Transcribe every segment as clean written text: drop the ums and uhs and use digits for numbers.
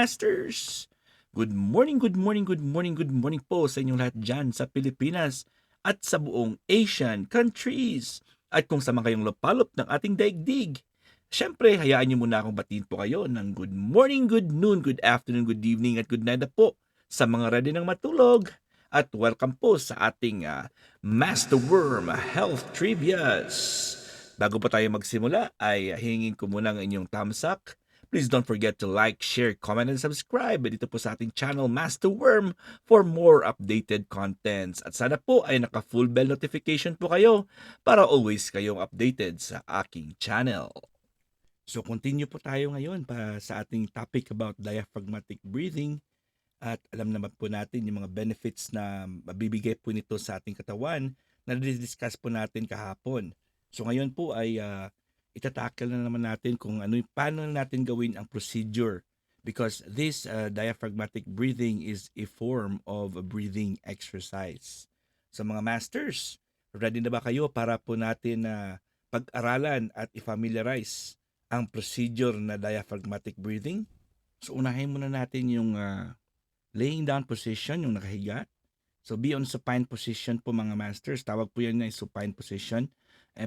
Masters! Good morning, good morning, good morning, good morning po sa inyong lahat dyan sa Pilipinas at sa buong Asian countries. At kung sama kayong lupalop ng ating daigdig, syempre hayaan niyo muna akong batiin po kayo ng good morning, good noon, good afternoon, good evening at good night na po sa mga ready ng matulog. At welcome po sa ating Master Worm Health Trivias. Bago pa tayo magsimula ay hingin ko muna ang inyong thumbs up. Please don't forget to like, share, comment, and subscribe dito po sa ating channel Master Worm for more updated contents. At sana po ay naka-full bell notification po kayo para always kayong updated sa aking channel. So continue po tayo ngayon pa sa ating topic about diaphragmatic breathing. At alam naman po natin yung mga benefits na mabibigay po nito sa ating katawan na discuss po natin kahapon. So ngayon po ay itatakal na naman natin kung paano natin gawin ang procedure because this diaphragmatic breathing is a form of a breathing exercise. So mga masters, ready na ba kayo para po natin pag-aralan at i-familiarize ang procedure na diaphragmatic breathing? So unahin muna natin yung laying down position, yung nakahiga. So be on supine position po mga masters. Tawag po yan na supine position.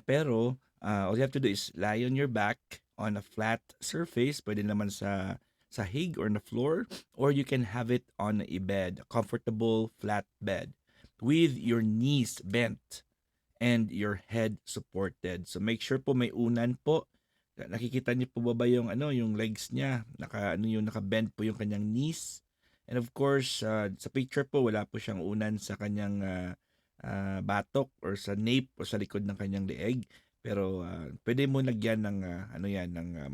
Pero all you have to do is lie on your back on a flat surface. Pwede naman sa hig or na floor. Or you can have it on a bed, a comfortable flat bed with your knees bent and your head supported. So make sure po may unan po. Nakikita niyo po ba yung yung legs niya? Naka-bend po yung kanyang knees. And of course, sa picture po, wala po siyang unan sa kanyang batok or sa nape o sa likod ng kanyang leeg. Pero pwede mo lagyan ng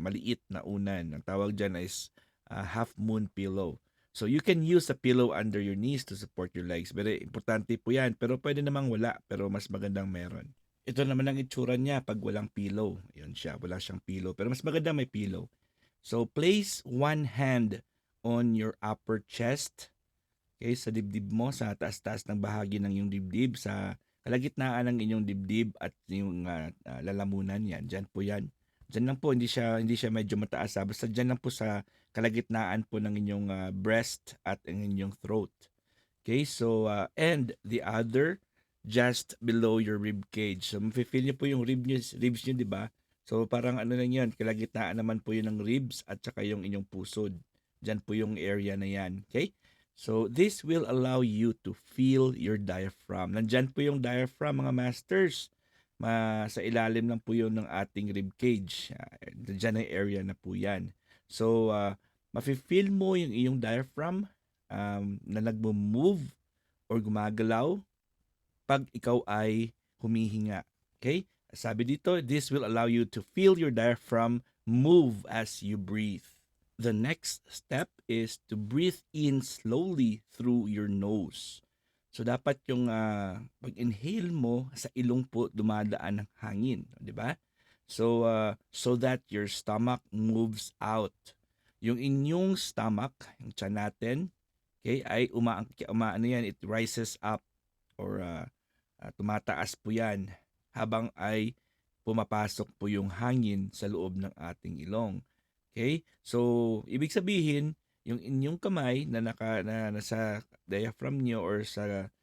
maliit na unan. Ang tawag dyan is half moon pillow. So you can use a pillow under your knees to support your legs. Very importante po yan. Pero pwede namang wala. Pero mas magandang meron. Ito naman ang itsura niya pag walang pillow. Yun siya, wala siyang pillow. Pero mas maganda may pillow. So place one hand on your upper chest. Okay, sa dibdib mo, sa taas-taas ng bahagi ng iyong dibdib, sa kalagitnaan ng inyong dibdib at yung lalamunan yan. Diyan po yan. Diyan lang po, hindi siya medyo mataas. Basta diyan lang po sa kalagitnaan po ng inyong breast at ng inyong throat. Okay, so and the other just below your rib cage. So mafe-feel niyo po yung ribs niyo, di ba? So parang lang yan, kalagitnaan naman po yun ng ribs at saka yung inyong pusod. Diyan po yung area na yan. Okay? So, this will allow you to feel your diaphragm. Nandyan po yung diaphragm, mga masters. Sa ilalim lang po yun ng ating rib cage. Nandyan ang area na po yan. So, mafe-feel mo yung iyong diaphragm na nagmo-move or gumagalaw pag ikaw ay humihinga. Okay? Sabi dito, this will allow you to feel your diaphragm move as you breathe. The next step is to breathe in slowly through your nose. So dapat yung pag-inhale mo sa ilong po dumadaan ng hangin, di ba? So so that your stomach moves out. Yung inyong stomach, yung tiyan natin, okay, ay it rises up or tumataas po yan habang ay pumapasok po yung hangin sa loob ng ating ilong. Okay? So, ibig sabihin, yung inyong kamay na nasa diaphragm nyo or sa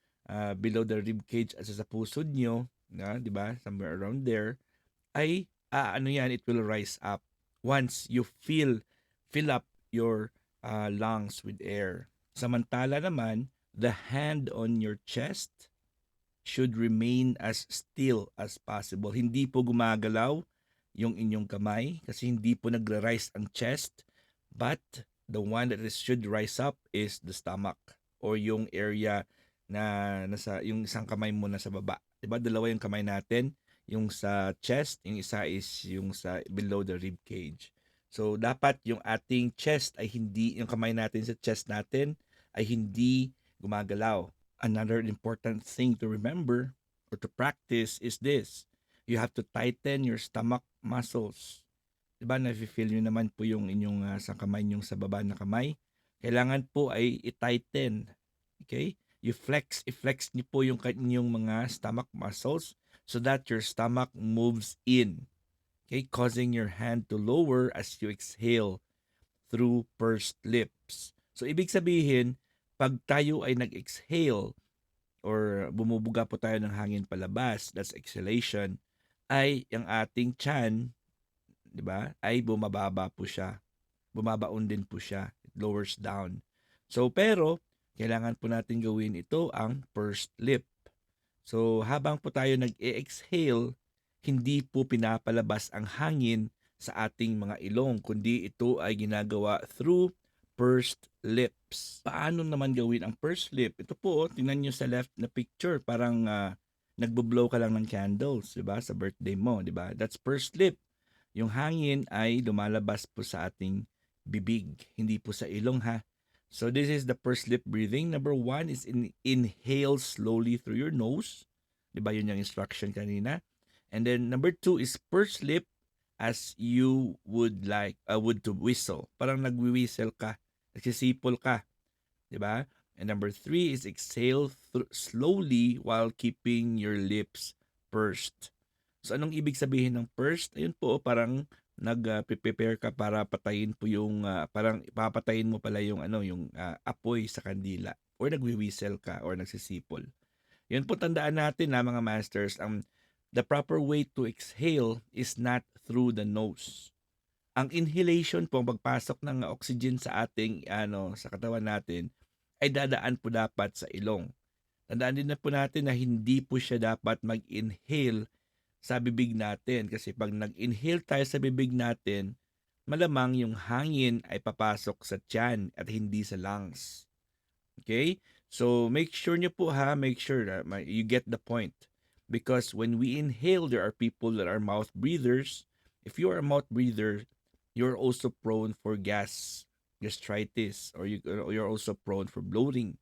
below the rib cage at sa pusod nyo, na, di ba? Somewhere around there, ay it will rise up once you fill up your lungs with air. Samantala naman, the hand on your chest should remain as still as possible. Hindi po gumagalaw yung inyong kamay kasi hindi po nagre-rise ang chest, but the one that should rise up is the stomach or yung area na nasa yung isang kamay mo nasa baba. 'Di ba? Dalawa yung kamay natin, yung sa chest, yung isa is yung sa below the rib cage. So dapat yung ating chest ay hindi, yung kamay natin sa chest natin ay hindi gumagalaw. Another important thing to remember or to practice is this. You have to tighten your stomach muscles. Diba, nafe-feel nyo naman po yung inyong sa kamay nyo sa baba na kamay. Kailangan po ay i-tighten. Okay? I-flex nyo po yung inyong mga stomach muscles so that your stomach moves in. Okay? Causing your hand to lower as you exhale through pursed lips. So, ibig sabihin, pag tayo ay nag-exhale or bumubuga po tayo ng hangin palabas, that's exhalation, ay ang ating tiyan, 'di ba, ay bumababa po siya. Bumabaon din po siya. It lowers down. So, pero, kailangan po natin gawin ito ang pursed lip. So, habang po tayo nag-e-exhale, hindi po pinapalabas ang hangin sa ating mga ilong, kundi ito ay ginagawa through pursed lips. Paano naman gawin ang pursed lip? Ito po, tingnan nyo sa left na picture, parang nagbo-blow ka lang ng candles, 'di ba? Sa birthday mo, 'di ba? That's pursed lip. Yung hangin ay lumalabas po sa ating bibig, hindi po sa ilong ha. So this is the pursed lip breathing. Number one is inhale slowly through your nose. 'Di ba yun yung instruction kanina? And then number two is pursed lip as you would to whistle. Parang nagwi-whistle ka, nagsisipol ka, 'di ba? And number three is exhale slowly while keeping your lips pursed. So anong ibig sabihin ng pursed? Ayun po, parang nag-prepare ka para patayin po yung parang papatayin mo pala yung yung apoy sa kandila or nagwi-whistle ka or nagsisipol. Yun po, tandaan natin na mga masters, the proper way to exhale is not through the nose. Ang inhalation po, pagpasok ng oxygen sa ating sa katawan natin ay dadaan po dapat sa ilong. Tandaan din na po natin na hindi po siya dapat mag-inhale sa bibig natin kasi pag nag-inhale tayo sa bibig natin, malamang yung hangin ay papasok sa tiyan at hindi sa lungs. Okay? So make sure nyo po make sure that you get the point. Because when we inhale, there are people that are mouth breathers. If you are a mouth breather, you're also prone for gastritis, or you're also prone for bloating.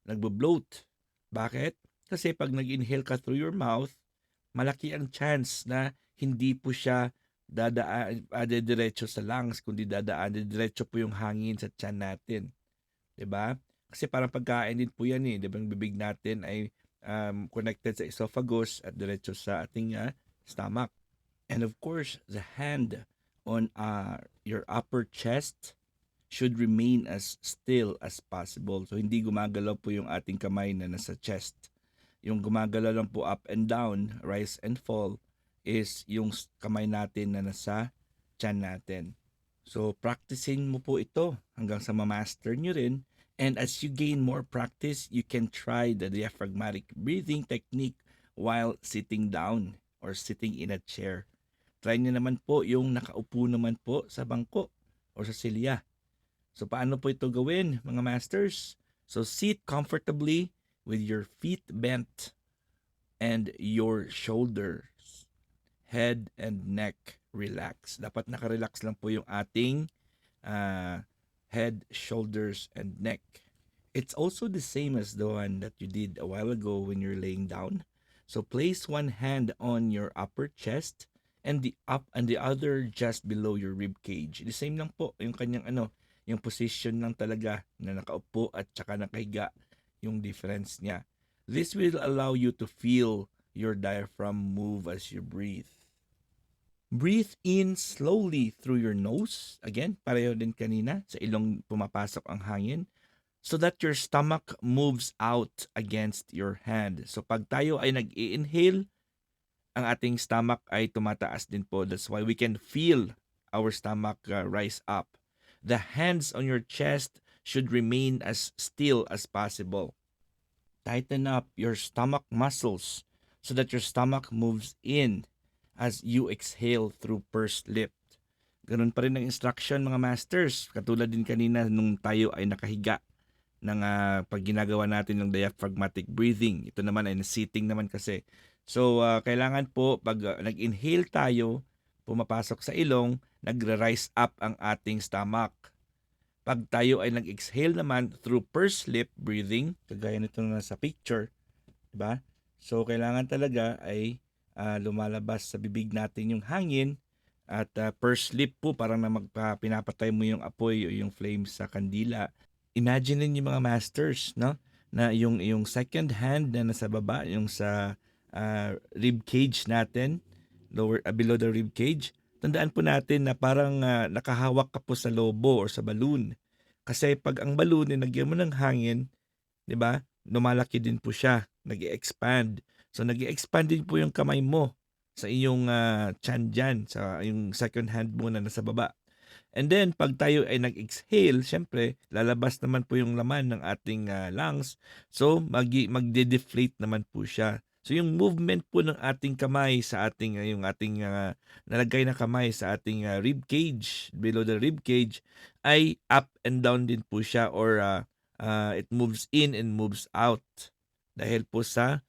Nagbo-bloat. Bakit? Kasi pag nag-inhale ka through your mouth, malaki ang chance na hindi po siya diretso sa lungs, kundi diretso po yung hangin sa tiyan natin. 'Di ba? Kasi parang pagkain din po yan 'di ba? Yung bibig natin ay connected sa esophagus at diretso sa ating stomach. And of course, the hand on your upper chest should remain as still as possible. So hindi gumagalaw po yung ating kamay na nasa chest. Yung gumagalaw lang po up and down, rise and fall, is yung kamay natin na nasa tiyan natin. So, practicing mo po ito hanggang sa ma-master nyo rin. And as you gain more practice, you can try the diaphragmatic breathing technique while sitting down or sitting in a chair. Try nyo naman po yung nakaupo naman po sa bangko or sa silya. So, paano po ito gawin, mga masters? So, sit comfortably with your feet bent and your shoulders, head and neck relax. Dapat nakarelax lang po yung ating head, shoulders, and neck. It's also the same as the one that you did a while ago when you're laying down. So place one hand on your upper chest and the other just below your rib cage. The same lang po yung kanyang yung position lang talaga na nakaupo at saka nakahiga, yung difference niya. This will allow you to feel your diaphragm move as you breathe. Breathe in slowly through your nose. Again, pareho din kanina, sa ilong pumapasok ang hangin, so that your stomach moves out against your hand. So pag tayo ay nag-i-inhale, ang ating stomach ay tumataas din po. That's why we can feel our stomach rise up. The hands on your chest should remain as still as possible. Tighten up your stomach muscles so that your stomach moves in as you exhale through pursed lip. Ganun pa rin ang instruction, mga masters. Katulad din kanina nung tayo ay nakahiga ng pag ginagawa natin ng diaphragmatic breathing. Ito naman ay sitting naman kasi. So, kailangan po pag nag-inhale tayo, pumapasok sa ilong, nagre-rise up ang ating stomach. Pag tayo ay nag-exhale naman through pursed lip breathing, kagaya nito na sa picture, diba? So, kailangan talaga ay lumalabas sa bibig natin yung hangin at pursed lip po, parang na pinapatay mo yung apoy o yung flame sa kandila. Imagine yung mga masters, no? Na yung second hand na nasa baba, yung sa rib cage natin, below the rib cage, Tandaan po natin na parang nakahawak ka po sa lobo or sa balloon. Kasi pag ang balloon ay nagyan mo ng hangin, 'di ba? Lumalaki din po siya, nag-e-expand. So nag-e-expand din po yung kamay mo sa iyong tiyan diyan, sa yung second hand mo na nasa baba. And then pag tayo ay nag-exhale, syempre lalabas naman po yung laman ng ating lungs. So magde-deflate naman po siya. So yung movement po ng ating kamay sa ating yung ating nalagay na kamay sa ating rib cage, below the rib cage, ay up and down din po siya, or it moves in and moves out dahil po sa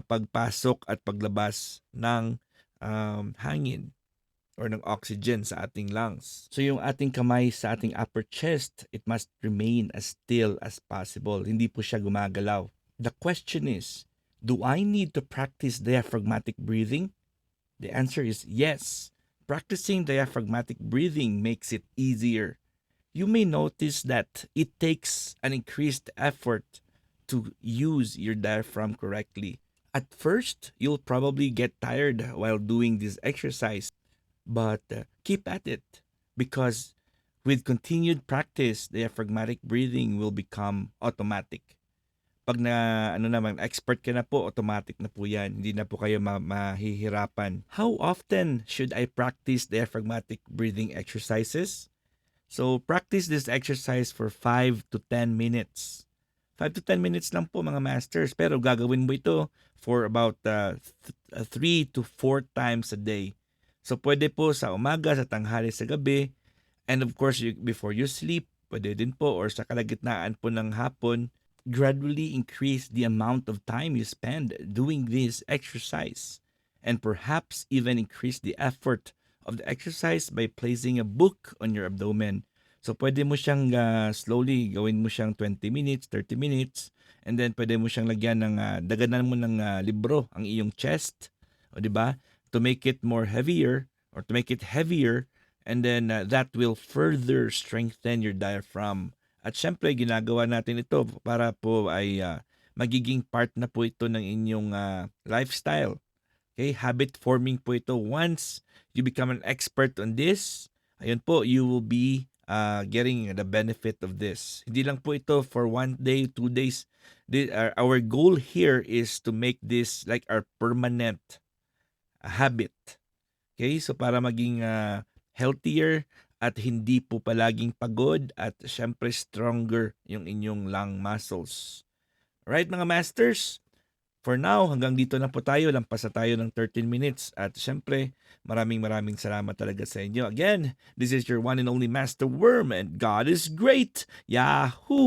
pagpasok at paglabas ng hangin or ng oxygen sa ating lungs. So yung ating kamay sa ating upper chest, it must remain as still as possible. Hindi po siya gumagalaw. The question is, do I need to practice diaphragmatic breathing? The answer is yes. Practicing diaphragmatic breathing makes it easier. You may notice that it takes an increased effort to use your diaphragm correctly. At first, you'll probably get tired while doing this exercise, but keep at it, because with continued practice, diaphragmatic breathing will become automatic. Pag expert ka na po, automatic na po yan. Hindi na po kayo mahihirapan. How often should I practice diaphragmatic breathing exercises? So, practice this exercise for 5 to 10 minutes. 5 to 10 minutes lang po mga masters, pero gagawin mo ito for about 3 to 4 times a day. So, pwede po sa umaga, sa tanghali, sa gabi, and of course, before you sleep, pwede din po, or sa kalagitnaan po ng hapon. Gradually increase the amount of time you spend doing this exercise, and perhaps even increase the effort of the exercise by placing a book on your abdomen. So pwede mo siyang slowly gawin mo siyang 20 minutes, 30 minutes, and then pwede mo siyang lagyan ng daganan mo ng libro ang iyong chest, o di ba? To make it more heavier, or to make it heavier, and then that will further strengthen your diaphragm. At syempre, ginagawa natin ito para po ay magiging part na po ito ng inyong lifestyle. Okay? Habit forming po ito. Once you become an expert on this, ayun po, you will be getting the benefit of this. Hindi lang po ito for 1 day, 2 days. Our goal here is to make this like our permanent habit. Okay? So para maging healthier, at hindi po palaging pagod, at syempre stronger yung inyong lung muscles. Alright mga masters, for now hanggang dito na po tayo, lampas na tayo ng 13 minutes, at syempre maraming salamat talaga sa inyo. Again, this is your one and only Master Worm, and God is great! Yahoo!